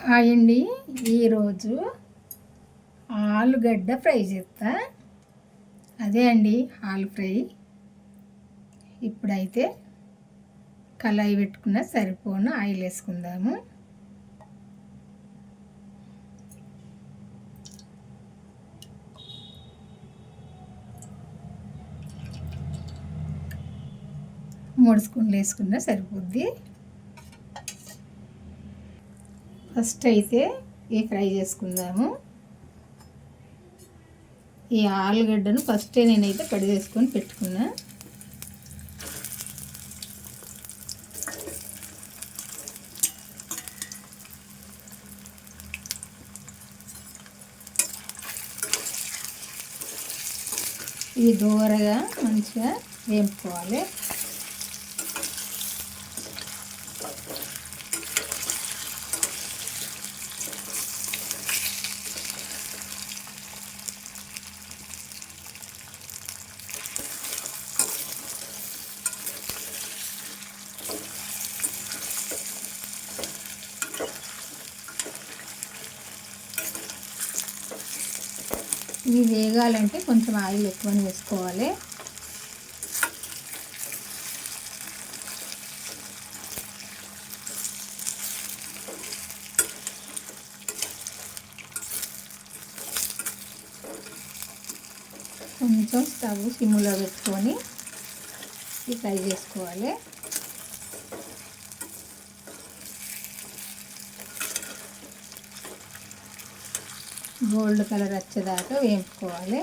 Hi అండి. ఈరోజు ఆలుగడ్డ ఫ్రై చేస్తా. అదే అండి ఆలు ఫ్రై. ఇప్పుడైతే కళాయి పెట్టుకున్న సరిపోను ఆయిల్ వేసుకుందాము. మూడు స్పూన్లు వేసుకున్నా సరిపోద్ది. ఫస్ట్ అయితే ఈ ఫ్రై చేసుకుందాము. ఈ ఆలుగడ్డను ఫస్టే నేనైతే కడిగేసుకొని పెట్టుకున్నా. ఇది దూరగా మంచిగా వేపుకోవాలి. ఇవి వేగాలంటే కొంచెం ఆయిల్ ఎక్కువని వేసుకోవాలి. కొంచెం స్టవ్ సిమ్లో పెట్టుకొని ఫ్రై చేసుకోవాలి. గోల్డ్ కలర్ వచ్చేదాకా వేపుకోవాలి.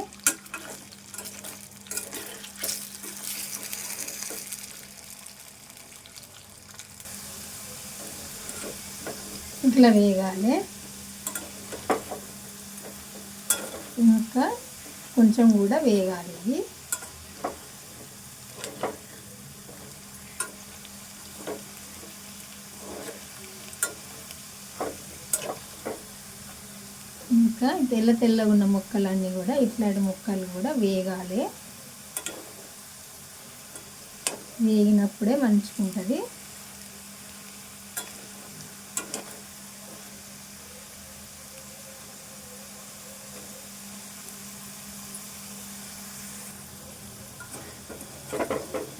ఇట్లా వేగాలి. ఇంకా కొంచెం కూడా వేగాలి. ఇది ఇంకా తెల్లగా ఉన్న ముక్కలన్నీ కూడా ఇట్లాంటి ముక్కలు కూడా వేగాలి. వేగినప్పుడే మంచిగా ఉంటుంది.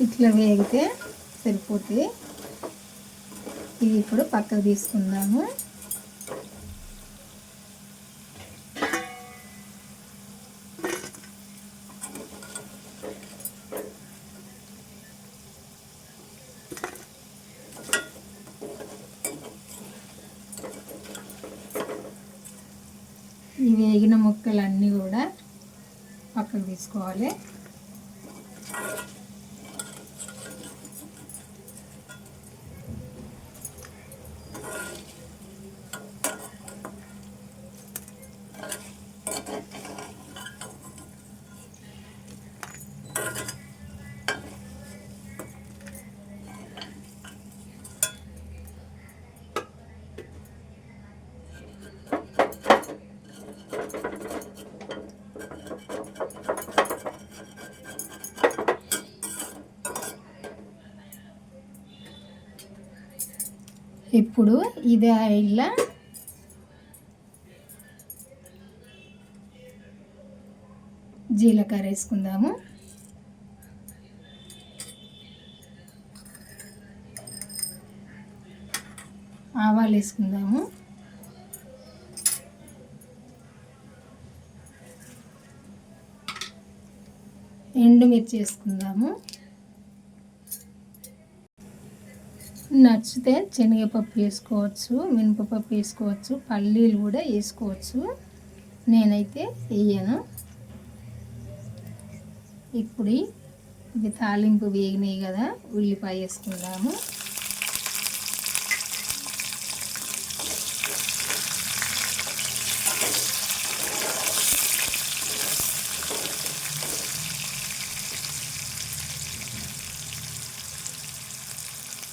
ఇట్లా వేగితే సరిపోతుంది. ఇది ఇప్పుడు పక్కకు తీసుకుందాము. ఈ వేగిన ముక్కలన్నీ కూడా పక్కకు తీసుకోవాలి. ఇప్పుడు ఇదే ఆయిల్లో జీలకర్ర వేసుకుందాము. ఆవాలు వేసుకుందాము. ఎండుమిర్చి వేసుకుందాము. నచ్చితే శనగపప్పు వేసుకోవచ్చు, మినపప్పు వేసుకోవచ్చు, పల్లీలు కూడా వేసుకోవచ్చు. నేనైతే వేయను. ఇప్పుడు ఇది తాలింపు వేగినాయి కదా, ఉల్లిపాయ వేసుకుందాము.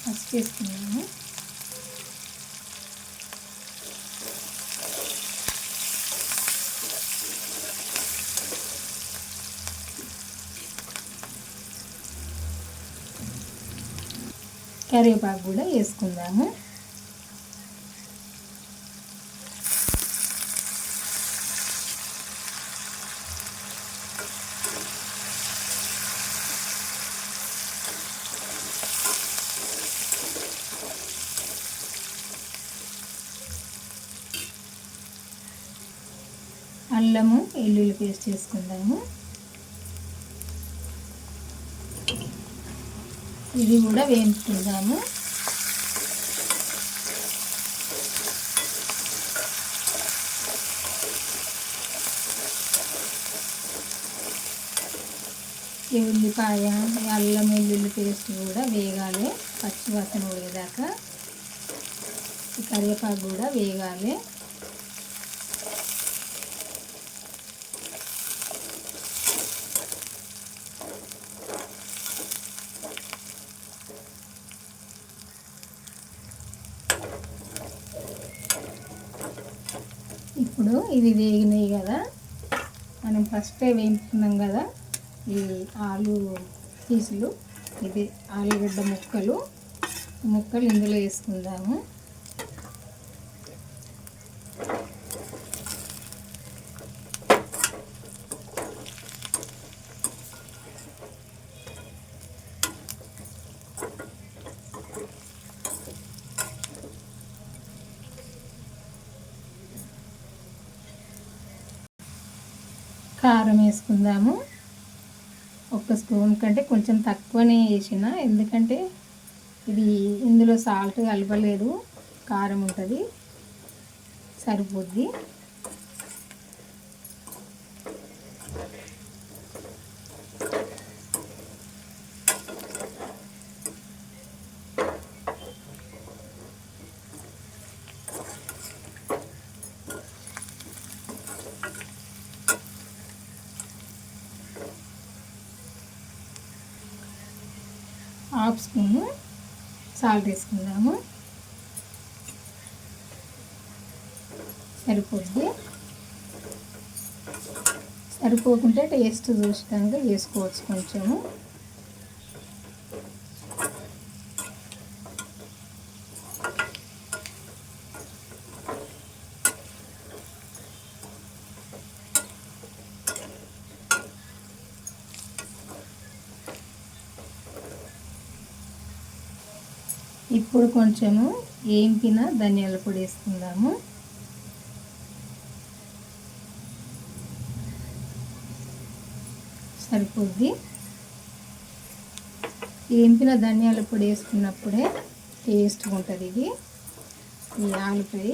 ఫస్ట్ వేసుకున్నాము. కరివేపాకు కూడా వేసుకుందాము. అల్లము వెల్లుల్లి పేస్ట్ చేసుకుందాము. ఇది కూడా వేయించుకుందాము. ఈ ఉల్లిపాయ, అల్లం వెల్లుల్లి పేస్ట్ కూడా వేగాలి, పచ్చివాసన పోయేదాకా. ఈ కరివేపాకు కూడా వేగాలి. ఇప్పుడు ఇవి వేగినాయి కదా, మనం ఫస్టే వేయించుకున్నాం కదా ఈ ఆలు పీసులు, ఇది ఆలుగడ్డ ముక్కలు ఇందులో వేసుకుందాము. కారం వేసుకుందాము. 1 స్పూన్ కంటే కొంచెం తక్కువనే వేసిన, ఎందుకంటే ఇది ఇందులో సాల్ట్ కలపలేదు, కారం ఉంటుంది, సరిపోద్ది. హాఫ్ స్పూను సాల్ట్ వేసుకుందాము, సరిపోద్ది. సరిపోకుంటే టేస్ట్ చూసినాక వేసుకోవచ్చు కొంచెము. ఇప్పుడు కొంచెము వేయింపిన ధనియాల పొడి వేసుకుందాము. సరిపోద్ది. వేయింపిన ధనియాల పొడి వేసుకున్నప్పుడే టేస్ట్గా ఉంటుంది ఇది. ఈ ఆలుపై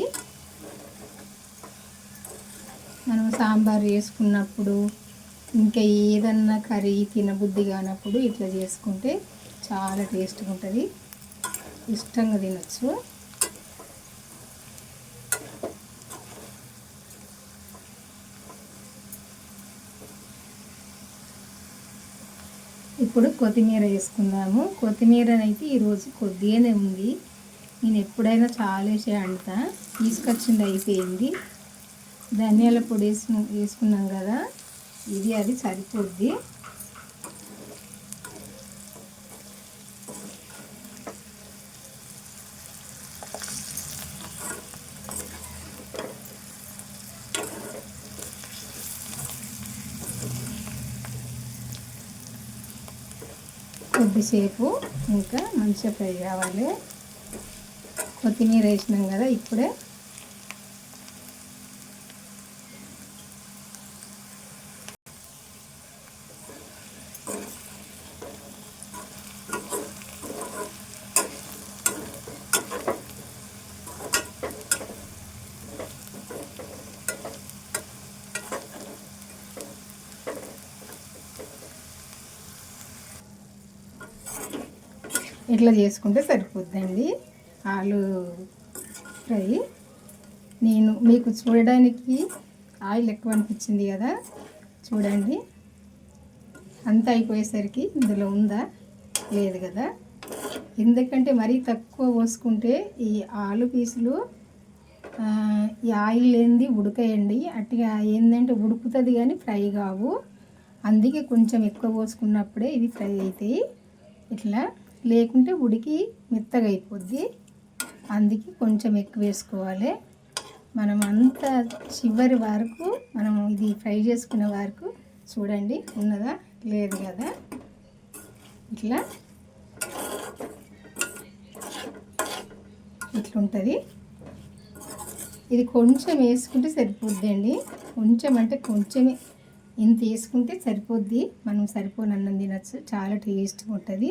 మనం సాంబార్ వేసుకున్నప్పుడు, ఇంకా ఏదన్నా కర్రీ తినబుద్ధి కానప్పుడు ఇట్లా చేసుకుంటే చాలా టేస్ట్గా ఉంటుంది, ఇష్టంగా తినచ్చు. ఇప్పుడు కొత్తిమీర వేసుకుందాము. కొత్తిమీర అయితే ఈరోజు కొద్దిగానే ఉంది, నేను ఎప్పుడైనా చాలా వేసే వండుతా, తీసుకొచ్చింది అయిపోయింది. ధనియాల పొడి వేసుకున్నాం కదా, అది సరిపోద్ది. కొద్దిసేపు ఇంకా మంచిగా ఫ్రై కావాలి. కొత్తిమీర వేసినాం కదా ఇప్పుడే. ఇట్లా చేసుకుంటే సరిపోద్దండి ఆలు ఫ్రై. నేను మీకు చూడడానికి ఆయిల్ ఎక్కువ అనిపించింది కదా, చూడండి అంతా అయిపోయేసరికి ఇందులో ఉందా లేదు కదా. ఎందుకంటే మరీ తక్కువ పోసుకుంటే ఈ ఆలు పీసులు ఈ ఆయిల్ లేనిది ఉడకేయండి, అట్టిగా ఏంటంటే ఉడుకుతుంది కానీ ఫ్రై కావు. అందుకే కొంచెం ఎక్కువ పోసుకున్నప్పుడే ఇవి ఫ్రై అవుతాయి. ఇట్లా లేకుంటే ఉడికి మెత్తగా అయిపోద్ది, అందుకే కొంచెం ఎక్కువ వేసుకోవాలి. మనం అంతా చివరి వరకు మనం ఇది ఫ్రై చేసుకునే వరకు చూడండి ఉన్నదా లేదు కదా. ఇట్లుంటుంది. ఇది కొంచెం వేసుకుంటే సరిపోద్దండి. కొంచెం అంటే కొంచెమే, ఇంత వేసుకుంటే సరిపోద్ది. మనం సరిపోని అన్నం తినచ్చు, చాలా టేస్ట్గా ఉంటుంది.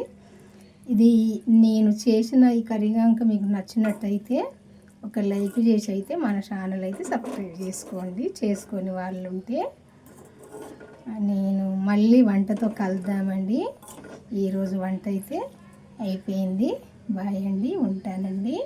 ఇది నేను చేసిన ఈ కర్రీ కనుక మీకు నచ్చినట్టయితే ఒక లైక్ చేసి అయితే మన ఛానల్ అయితే సబ్స్క్రైబ్ చేసుకోండి, చేసుకొని వాళ్ళు ఉంటే. నేను మళ్ళీ వంటతో కలుద్దామండి. ఈరోజు వంట అయితే అయిపోయింది. బాయ్ అండి, ఉంటానండి.